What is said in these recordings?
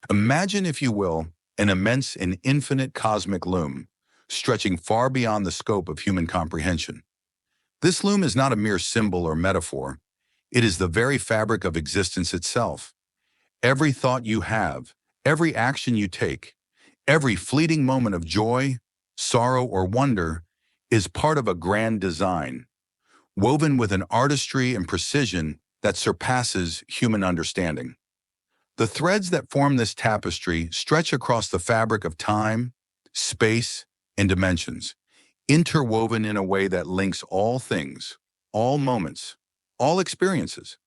Imagine, if you will, an immense and infinite cosmic loom, stretching far beyond the scope of human comprehension. This loom is not a mere symbol or metaphor. It is the very fabric of existence itself. Every thought you have, every action you take, every fleeting moment of joy, sorrow, or wonder is part of a grand design, woven with an artistry and precision that surpasses human understanding. The threads that form this tapestry stretch across the fabric of time, space, and dimensions, interwoven in a way that links all things, all moments, all experiences.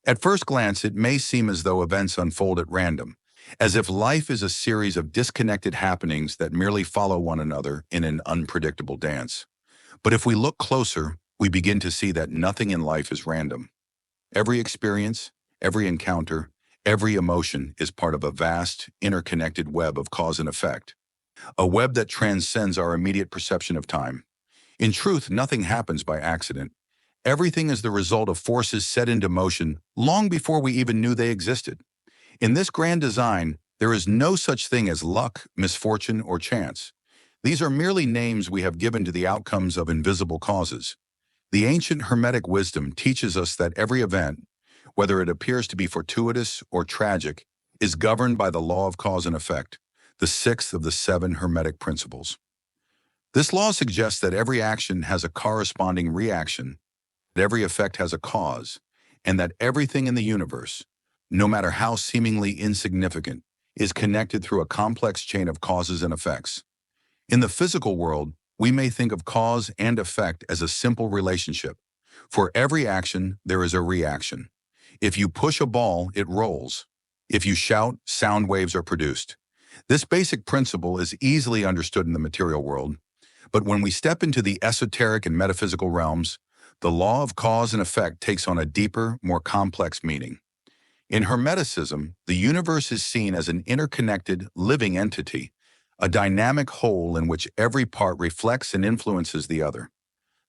At first glance, it may seem as though events unfold at random, as if life is a series of disconnected happenings that merely follow one another in an unpredictable dance. But if we look closer, we begin to see that nothing in life is random. Every experience, every encounter, every emotion is part of a vast, interconnected web of cause and effect, a web that transcends our immediate perception of time. In truth, nothing happens by accident. Everything is the result of forces set into motion long before we even knew they existed. In this grand design, there is no such thing as luck, misfortune, or chance. These are merely names we have given to the outcomes of invisible causes. The ancient Hermetic wisdom teaches us that every event, whether it appears to be fortuitous or tragic, is governed by the law of cause and effect, the sixth of the seven Hermetic principles. This law suggests that every action has a corresponding reaction, that every effect has a cause, and that everything in the universe, no matter how seemingly insignificant, is connected through a complex chain of causes and effects. In the physical world, we may think of cause and effect as a simple relationship. For every action, there is a reaction. If you push a ball, it rolls. If you shout, sound waves are produced. This basic principle is easily understood in the material world, but when we step into the esoteric and metaphysical realms, the law of cause and effect takes on a deeper, more complex meaning. In Hermeticism, the universe is seen as an interconnected, living entity, a dynamic whole in which every part reflects and influences the other.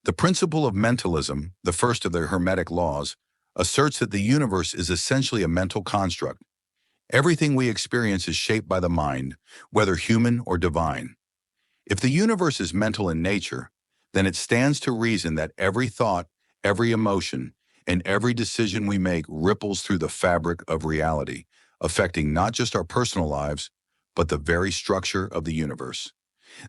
The principle of mentalism, the first of the Hermetic laws, asserts that the universe is essentially a mental construct. Everything we experience is shaped by the mind, whether human or divine. If the universe is mental in nature, then it stands to reason that every thought, every emotion, and every decision we make ripples through the fabric of reality, affecting not just our personal lives, but the very structure of the universe.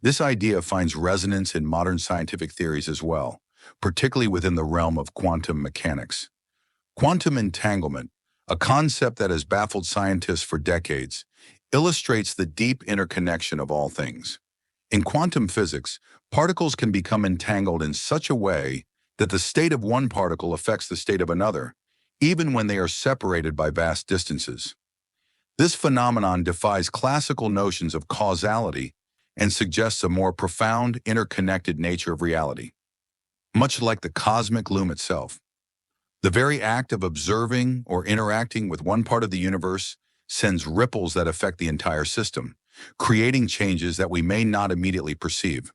This idea finds resonance in modern scientific theories as well, particularly within the realm of quantum mechanics. Quantum entanglement, a concept that has baffled scientists for decades, illustrates the deep interconnection of all things. In quantum physics, particles can become entangled in such a way that the state of one particle affects the state of another, even when they are separated by vast distances. This phenomenon defies classical notions of causality and suggests a more profound, interconnected nature of reality. Much like the cosmic loom itself, the very act of observing or interacting with one part of the universe sends ripples that affect the entire system, creating changes that we may not immediately perceive.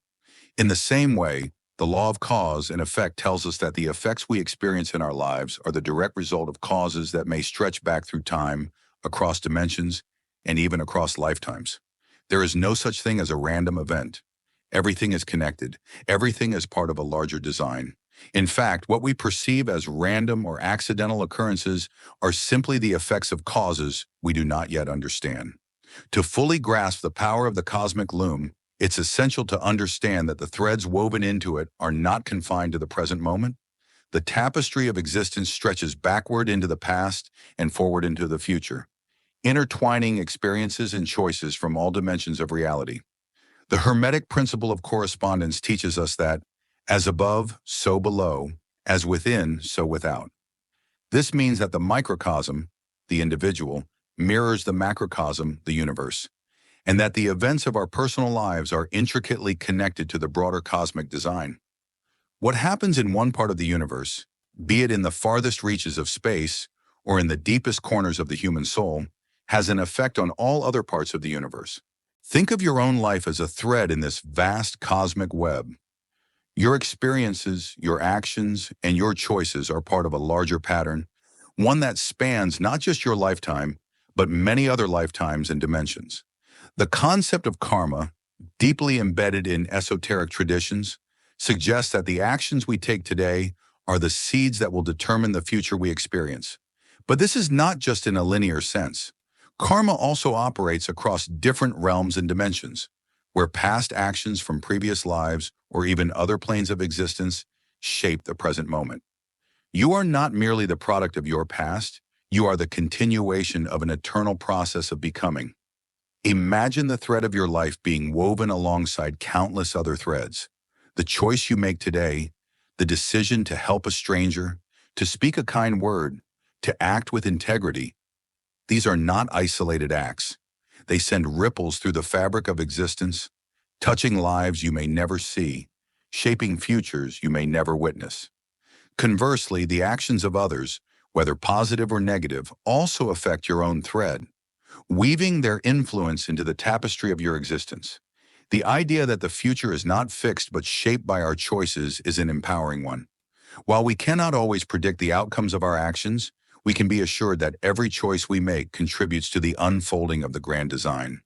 In the same way, the law of cause and effect tells us that the effects we experience in our lives are the direct result of causes that may stretch back through time, across dimensions, and even across lifetimes. There is no such thing as a random event. Everything is connected. Everything is part of a larger design. In fact, what we perceive as random or accidental occurrences are simply the effects of causes we do not yet understand. To fully grasp the power of the cosmic loom, it's essential to understand that the threads woven into it are not confined to the present moment. The tapestry of existence stretches backward into the past and forward into the future, intertwining experiences and choices from all dimensions of reality. The Hermetic principle of correspondence teaches us that, as above, so below, as within, so without. This means that the microcosm, the individual, mirrors the macrocosm, the universe, and that the events of our personal lives are intricately connected to the broader cosmic design. What happens in one part of the universe, be it in the farthest reaches of space or in the deepest corners of the human soul, has an effect on all other parts of the universe. Think of your own life as a thread in this vast cosmic web. Your experiences, your actions, and your choices are part of a larger pattern, one that spans not just your lifetime, but many other lifetimes and dimensions. The concept of karma, deeply embedded in esoteric traditions, suggests that the actions we take today are the seeds that will determine the future we experience. But this is not just in a linear sense. Karma also operates across different realms and dimensions, where past actions from previous lives or even other planes of existence shape the present moment. You are not merely the product of your past, you are the continuation of an eternal process of becoming. Imagine the thread of your life being woven alongside countless other threads. The choice you make today, the decision to help a stranger, to speak a kind word, to act with integrity, these are not isolated acts. They send ripples through the fabric of existence, touching lives you may never see, shaping futures you may never witness. Conversely, the actions of others, whether positive or negative, also affect your own thread, weaving their influence into the tapestry of your existence. The idea that the future is not fixed but shaped by our choices is an empowering one. While we cannot always predict the outcomes of our actions, we can be assured that every choice we make contributes to the unfolding of the grand design.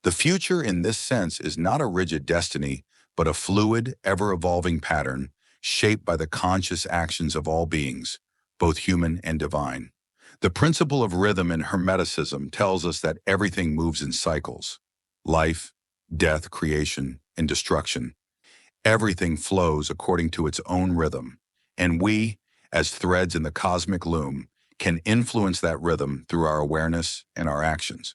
The future in this sense is not a rigid destiny, but a fluid, ever-evolving pattern shaped by the conscious actions of all beings, both human and divine. The principle of rhythm in Hermeticism tells us that everything moves in cycles. Life, death, creation, and destruction. Everything flows according to its own rhythm, and we, as threads in the cosmic loom, can influence that rhythm through our awareness and our actions.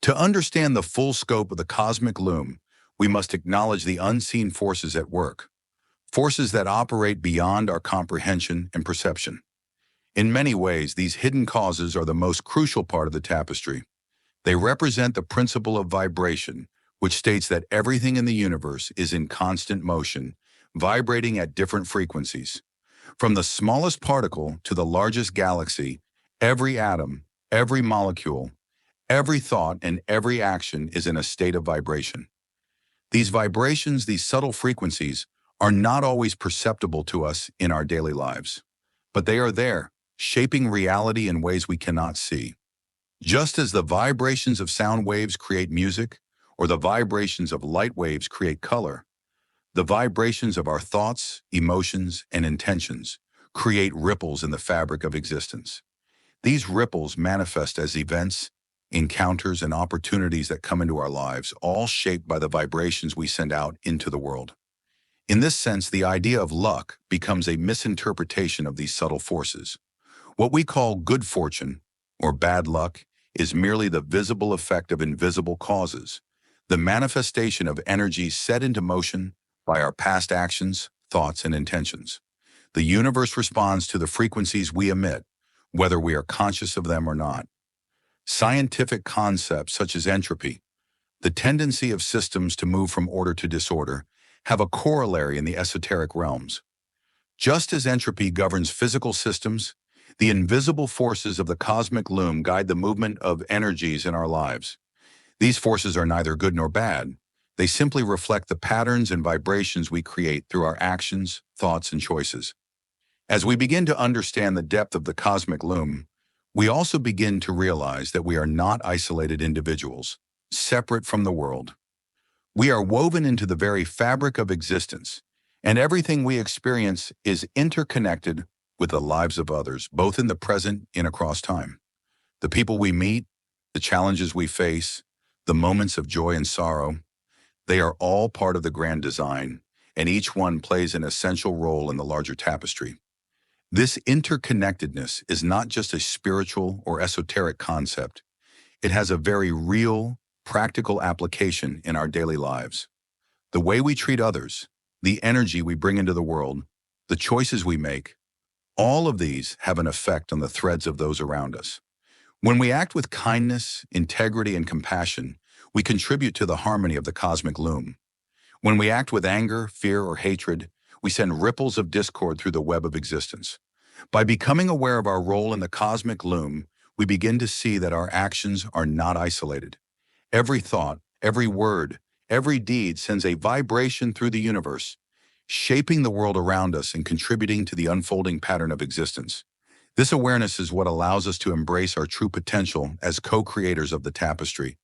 To understand the full scope of the cosmic loom, we must acknowledge the unseen forces at work, forces that operate beyond our comprehension and perception. In many ways, these hidden causes are the most crucial part of the tapestry. They represent the principle of vibration, which states that everything in the universe is in constant motion, vibrating at different frequencies. From the smallest particle to the largest galaxy, every atom, every molecule, every thought, and every action is in a state of vibration. These vibrations, these subtle frequencies, are not always perceptible to us in our daily lives, but they are there, shaping reality in ways we cannot see. Just as the vibrations of sound waves create music, or the vibrations of light waves create color, the vibrations of our thoughts, emotions, and intentions create ripples in the fabric of existence. These ripples manifest as events, encounters, and opportunities that come into our lives, all shaped by the vibrations we send out into the world. In this sense, the idea of luck becomes a misinterpretation of these subtle forces. What we call good fortune, or bad luck, is merely the visible effect of invisible causes, the manifestation of energies set into motion by our past actions, thoughts, and intentions. The universe responds to the frequencies we emit, whether we are conscious of them or not. Scientific concepts such as entropy, the tendency of systems to move from order to disorder, have a corollary in the esoteric realms. Just as entropy governs physical systems, the invisible forces of the cosmic loom guide the movement of energies in our lives. These forces are neither good nor bad. They simply reflect the patterns and vibrations we create through our actions, thoughts, and choices. As we begin to understand the depth of the cosmic loom, we also begin to realize that we are not isolated individuals, separate from the world. We are woven into the very fabric of existence, and everything we experience is interconnected with the lives of others, both in the present and across time. The people we meet, the challenges we face, the moments of joy and sorrow, they are all part of the grand design, and each one plays an essential role in the larger tapestry. This interconnectedness is not just a spiritual or esoteric concept. It has a very real, practical application in our daily lives. The way we treat others, the energy we bring into the world, the choices we make, all of these have an effect on the threads of those around us. When we act with kindness, integrity, and compassion, we contribute to the harmony of the cosmic loom. When we act with anger, fear, or hatred, we send ripples of discord through the web of existence. By becoming aware of our role in the cosmic loom, we begin to see that our actions are not isolated. Every thought, every word, every deed sends a vibration through the universe, shaping the world around us and contributing to the unfolding pattern of existence. This awareness is what allows us to embrace our true potential as co-creators of the tapestry.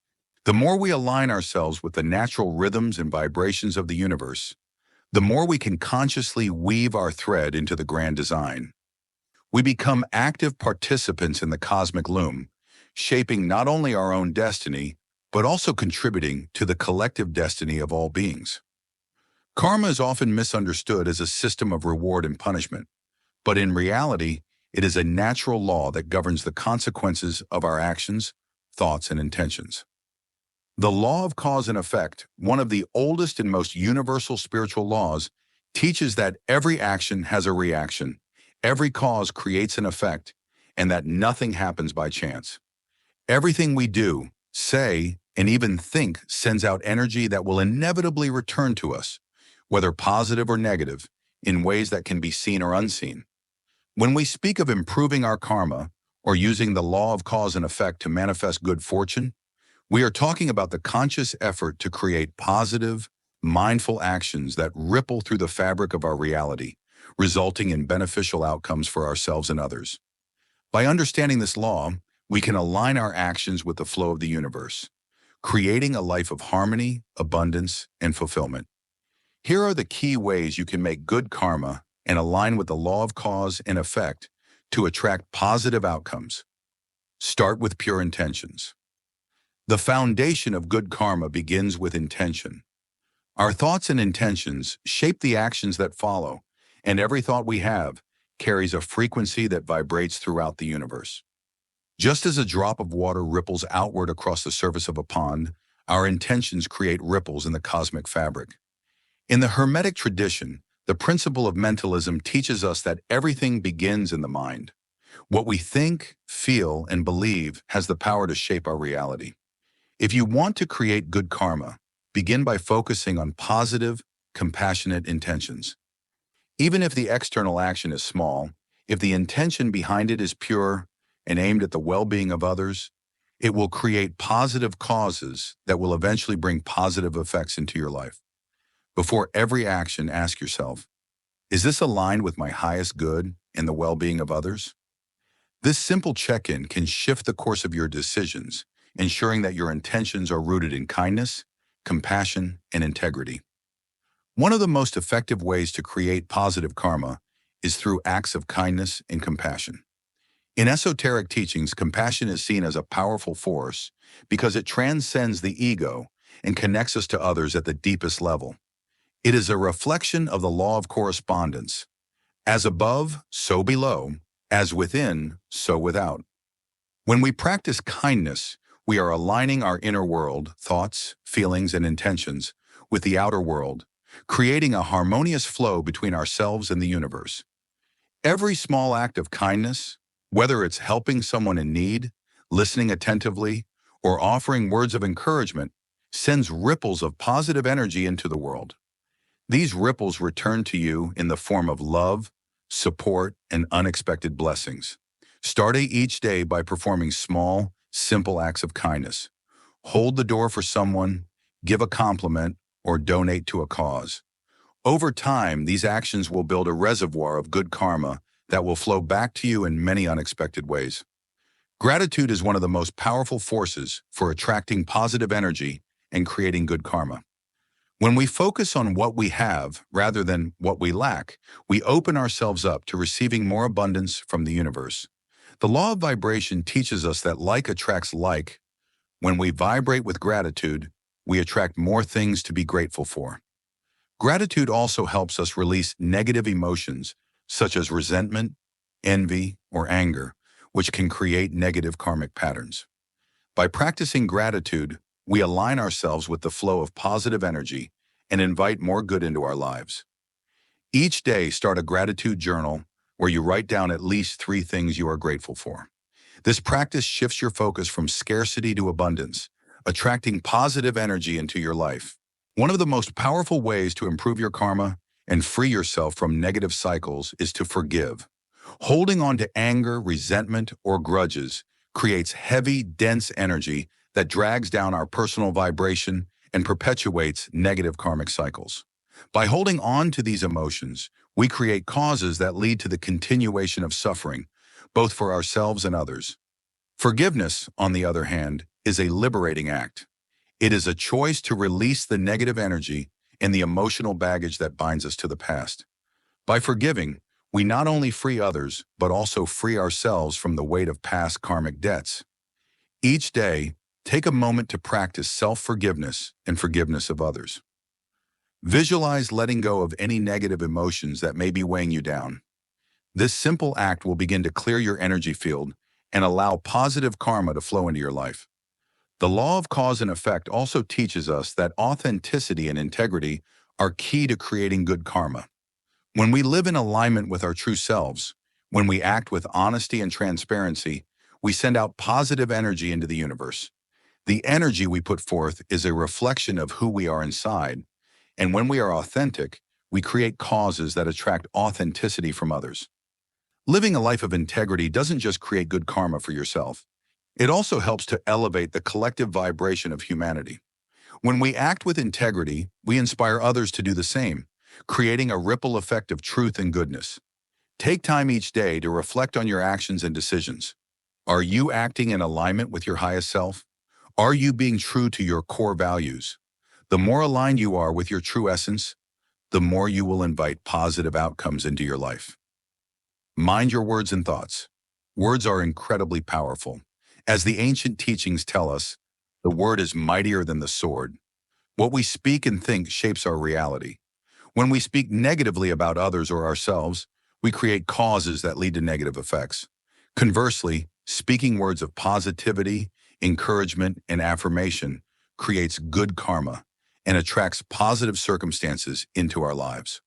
The more we align ourselves with the natural rhythms and vibrations of the universe, the more we can consciously weave our thread into the grand design. We become active participants in the cosmic loom, shaping not only our own destiny, but also contributing to the collective destiny of all beings. Karma is often misunderstood as a system of reward and punishment, but in reality, it is a natural law that governs the consequences of our actions, thoughts, and intentions. The law of cause and effect, one of the oldest and most universal spiritual laws, teaches that every action has a reaction, every cause creates an effect, and that nothing happens by chance. Everything we do, say, and even think sends out energy that will inevitably return to us, whether positive or negative, in ways that can be seen or unseen. When we speak of improving our karma or using the law of cause and effect to manifest good fortune, we are talking about the conscious effort to create positive, mindful actions that ripple through the fabric of our reality, resulting in beneficial outcomes for ourselves and others. By understanding this law, we can align our actions with the flow of the universe, creating a life of harmony, abundance, and fulfillment. Here are the key ways you can make good karma and align with the law of cause and effect to attract positive outcomes. Start with pure intentions. The foundation of good karma begins with intention. Our thoughts and intentions shape the actions that follow, and every thought we have carries a frequency that vibrates throughout the universe. Just as a drop of water ripples outward across the surface of a pond, our intentions create ripples in the cosmic fabric. In the Hermetic tradition, the principle of mentalism teaches us that everything begins in the mind. What we think, feel, and believe has the power to shape our reality. If you want to create good karma, begin by focusing on positive, compassionate intentions. Even if the external action is small, if the intention behind it is pure and aimed at the well-being of others, it will create positive causes that will eventually bring positive effects into your life. Before every action, ask yourself, is this aligned with my highest good and the well-being of others? This simple check-in can shift the course of your decisions, ensuring that your intentions are rooted in kindness, compassion, and integrity. One of the most effective ways to create positive karma is through acts of kindness and compassion. In esoteric teachings, compassion is seen as a powerful force because it transcends the ego and connects us to others at the deepest level. It is a reflection of the law of correspondence. As above, so below. As within, so without. When we practice kindness, we are aligning our inner world, thoughts, feelings, and intentions, with the outer world, creating a harmonious flow between ourselves and the universe. Every small act of kindness, whether it's helping someone in need, listening attentively, or offering words of encouragement, sends ripples of positive energy into the world. These ripples return to you in the form of love, support, and unexpected blessings. Start each day by performing small, simple acts of kindness. Hold the door for someone, give a compliment, or donate to a cause. Over time, these actions will build a reservoir of good karma that will flow back to you in many unexpected ways. Gratitude is one of the most powerful forces for attracting positive energy and creating good karma. When we focus on what we have rather than what we lack, we open ourselves up to receiving more abundance from the universe. The law of vibration teaches us that like attracts like. When we vibrate with gratitude, we attract more things to be grateful for. Gratitude also helps us release negative emotions such as resentment, envy, or anger, which can create negative karmic patterns. By practicing gratitude, we align ourselves with the flow of positive energy and invite more good into our lives. Each day, start a gratitude journal where you write down at least 3 things you are grateful for. This practice shifts your focus from scarcity to abundance, attracting positive energy into your life. One of the most powerful ways to improve your karma and free yourself from negative cycles is to forgive. Holding on to anger, resentment, or grudges creates heavy, dense energy that drags down our personal vibration and perpetuates negative karmic cycles. By holding on to these emotions, we create causes that lead to the continuation of suffering, both for ourselves and others. Forgiveness, on the other hand, is a liberating act. It is a choice to release the negative energy and the emotional baggage that binds us to the past. By forgiving, we not only free others, but also free ourselves from the weight of past karmic debts. Each day, take a moment to practice self-forgiveness and forgiveness of others. Visualize letting go of any negative emotions that may be weighing you down. This simple act will begin to clear your energy field and allow positive karma to flow into your life. The law of cause and effect also teaches us that authenticity and integrity are key to creating good karma. When we live in alignment with our true selves, when we act with honesty and transparency, we send out positive energy into the universe. The energy we put forth is a reflection of who we are inside, and when we are authentic, we create causes that attract authenticity from others. Living a life of integrity doesn't just create good karma for yourself. It also helps to elevate the collective vibration of humanity. When we act with integrity, we inspire others to do the same, creating a ripple effect of truth and goodness. Take time each day to reflect on your actions and decisions. Are you acting in alignment with your highest self? Are you being true to your core values? The more aligned you are with your true essence, the more you will invite positive outcomes into your life. Mind your words and thoughts. Words are incredibly powerful. As the ancient teachings tell us, the word is mightier than the sword. What we speak and think shapes our reality. When we speak negatively about others or ourselves, we create causes that lead to negative effects. Conversely, speaking words of positivity, encouragement, and affirmation creates good karma and attracts positive circumstances into our lives.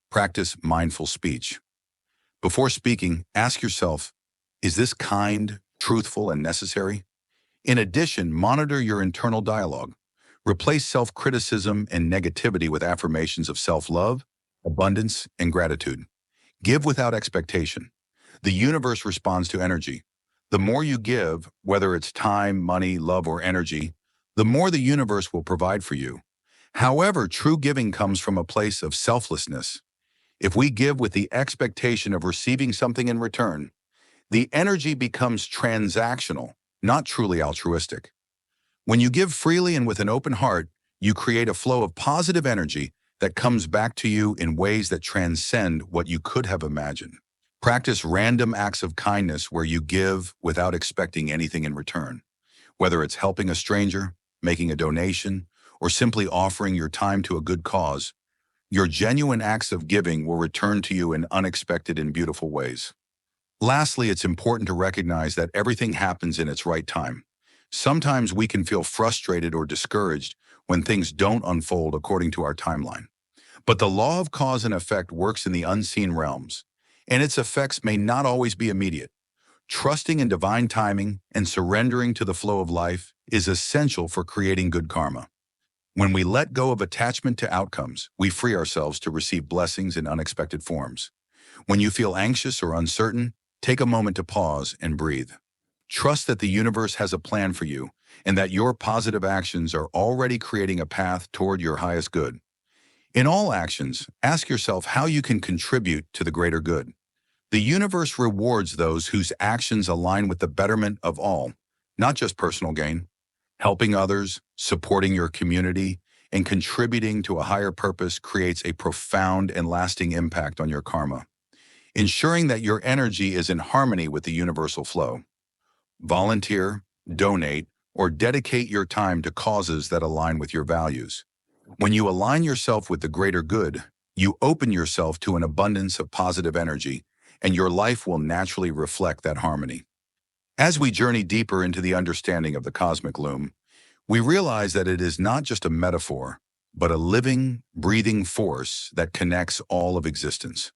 Practice mindful speech. Before speaking, ask yourself, is this kind, truthful, and necessary? In addition, monitor your internal dialogue. Replace self-criticism and negativity with affirmations of self-love, abundance, and gratitude. Give without expectation. The universe responds to energy. The more you give, whether it's time, money, love, or energy, the more the universe will provide for you. However, true giving comes from a place of selflessness. If we give with the expectation of receiving something in return, the energy becomes transactional, not truly altruistic. When you give freely and with an open heart, you create a flow of positive energy that comes back to you in ways that transcend what you could have imagined. Practice random acts of kindness where you give without expecting anything in return. Whether it's helping a stranger, making a donation, or simply offering your time to a good cause, your genuine acts of giving will return to you in unexpected and beautiful ways. Lastly, it's important to recognize that everything happens in its right time. Sometimes we can feel frustrated or discouraged when things don't unfold according to our timeline. But the law of cause and effect works in the unseen realms, and its effects may not always be immediate. Trusting in divine timing and surrendering to the flow of life is essential for creating good karma. When we let go of attachment to outcomes, we free ourselves to receive blessings in unexpected forms. When you feel anxious or uncertain, take a moment to pause and breathe. Trust that the universe has a plan for you and that your positive actions are already creating a path toward your highest good. In all actions, ask yourself how you can contribute to the greater good. The universe rewards those whose actions align with the betterment of all, not just personal gain. Helping others, supporting your community, and contributing to a higher purpose creates a profound and lasting impact on your karma, ensuring that your energy is in harmony with the universal flow. Volunteer, donate, or dedicate your time to causes that align with your values. When you align yourself with the greater good, you open yourself to an abundance of positive energy, and your life will naturally reflect that harmony. As we journey deeper into the understanding of the cosmic loom, we realize that it is not just a metaphor, but a living, breathing force that connects all of existence.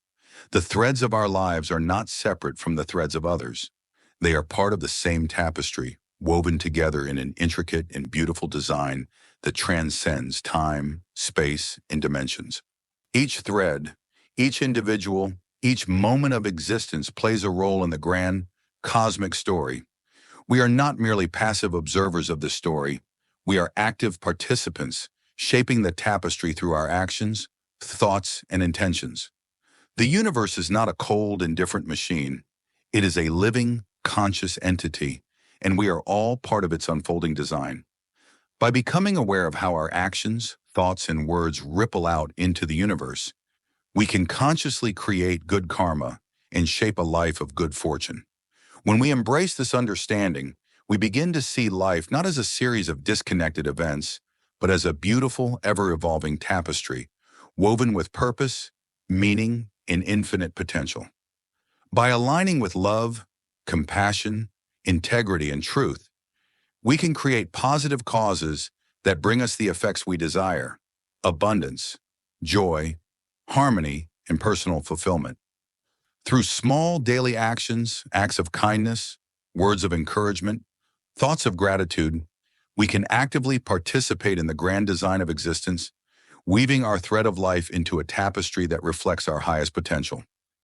The threads of our lives are not separate from the threads of others. They are part of the same tapestry, woven together in an intricate and beautiful design that transcends time, space, and dimensions. Each thread, each individual, each moment of existence plays a role in the grand, cosmic story. We are not merely passive observers of this story. We are active participants, shaping the tapestry through our actions, thoughts, and intentions. The universe is not a cold, indifferent machine. It is a living, conscious entity, and we are all part of its unfolding design. By becoming aware of how our actions, thoughts, and words ripple out into the universe, we can consciously create good karma and shape a life of good fortune. When we embrace this understanding, we begin to see life not as a series of disconnected events, but as a beautiful, ever-evolving tapestry, woven with purpose, meaning, and infinite potential. By aligning with love, compassion, integrity, and truth, we can create positive causes that bring us the effects we desire: abundance, joy, harmony, and personal fulfillment. Through small daily actions, acts of kindness, words of encouragement, thoughts of gratitude, we can actively participate in the grand design of existence, weaving our thread of life into a tapestry that reflects our highest potential.